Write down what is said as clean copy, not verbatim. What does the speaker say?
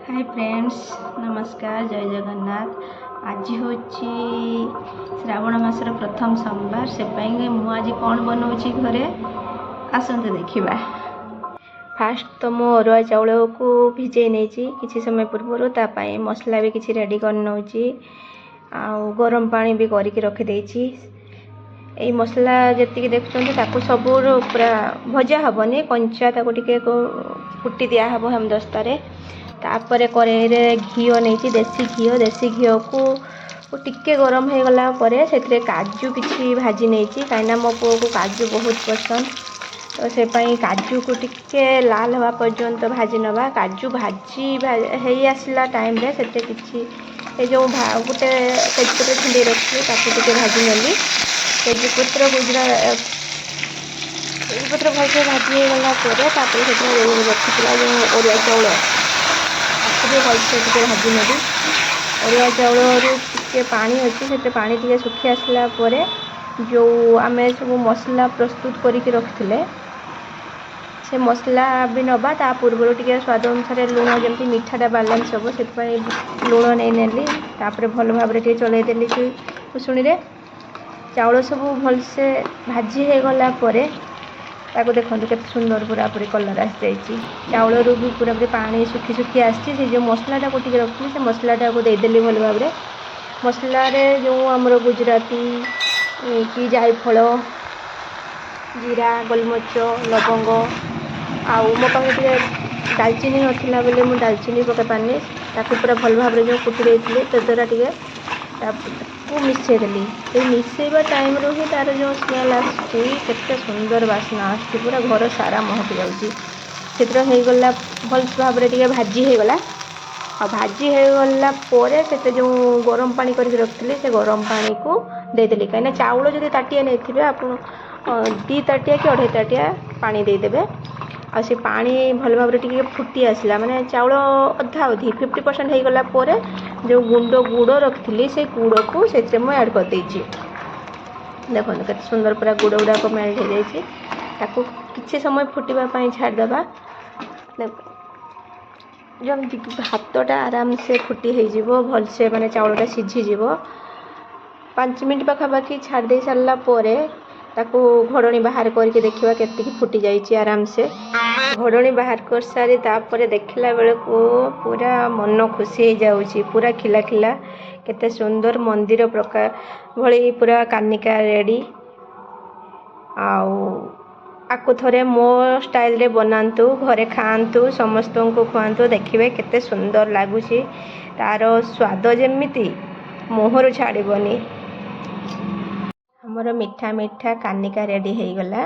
Hi friends, नमस्कार, जय जगन्नाथ। आज हूँ श्रावण मासर प्रथम सोमवार से आज कौन बनाऊँगी घरे आसते देखा। फास्ट तो मो अरुआ चाउल को भिजे नहीं किसी समय पूर्व तापाई मसला भी किसी रेडी कर नौची आ गरम पानी भी करके रखिदे। यही मसला जी देखते सब पूरा भजा हेनी कंचा टे कुटी दिहब हेमदस्तार। तापर कड़ाई घी नहीं देसी घी को टिके गरम हो गला से काजू किसी भाजी नहीं कहीं मो पुओ को काजू बहुत पसंद तो से काजू को टिके लाल हवा पर्यंत भाजी नवा। काजू भाजी हो आसला टाइम से किसी जो गोटे तेजपत्र छुंदे रखी टे भाजी नेली। तेजपत्र भलसे भाजी गला रखी जो अरुआ चाउल भलसे भाजी नेली। अरुआ चाउल टे पानी अच्छी से पानी टे सुखी आसला जो आम सब मसला प्रस्तुत करके रखिले से मसला भी नवा। ता पूर्व टे स्वाद अनुसार लुण जमी मीठाटा बालान्स हम से लुण नहीं नेली। तापर भल भाव चलईदेली कुसुणी चाउल सब भलसे भाजी हो गला देखो के सुंदर पूरा पूरी कलर आसी चाउल रू भी पूरा पूरी पानी सुखी सुखी आसी। जो मसलाटा को रखी से मसलाटा को देदेली भल भाव। मसला जो आमर गुजराती कि जायफल जीरा गोलमरीच लवंग आउ मो पाखे दालचीनी नाला बेले मुझे दालचीनी पकई पानी ताकू पूरा भल भाव जो कुटी देती तद्वारा टे मिसेदेली। मिसेबा टाइम रू ही तार जो स्मेल आसते सुंदर बास्ना आस पूरा घर सारा महकी जागला भल भाव भाजी हो गला। भाजी हो गला से जो गरम पानी करके रखी से गरम पानी को देदेली कहीं चाउल जो ताटिया नहीं थे आप 2 ताटिया कि 2.5 ताटिया पानी देदेवे। आ से पानी भल भाव फुटी आसला माने चाउल अधा अधी 50% हो गला जो गुंड गुड़ रखी से गुड़ को से ऐड कर देछि। देखो के सुंदर पूरा गुड़ गुड़ाक मेल्ट हो जाए किसी समय फुटवाई छाड़देवा। जब भातटा आराम से फुटी हो भलसे माने चाउलटा सीझीज 5 मिनट पाखापाखि छाड़ दे सारा ताकू घोड़नी बाहर करके देखा केतिकी फुटी जाइए आराम से। घोड़नी बाहर कर सारी तापर देखला बेले को पूरा मन खुशी हो जाउची पूरा खिला खिला केते सुंदर मंदिर प्रकार भली पूरा कानिका रेडी। आकु थरे मो स्टाइल रे बनातु घरे खातु समस्त को खुआतु देखिए केते सुंदर लगुच तार स्वाद जेमिति मुहर छाड़बनी। हमर मीठा मीठा कानिका रेडी हो गला।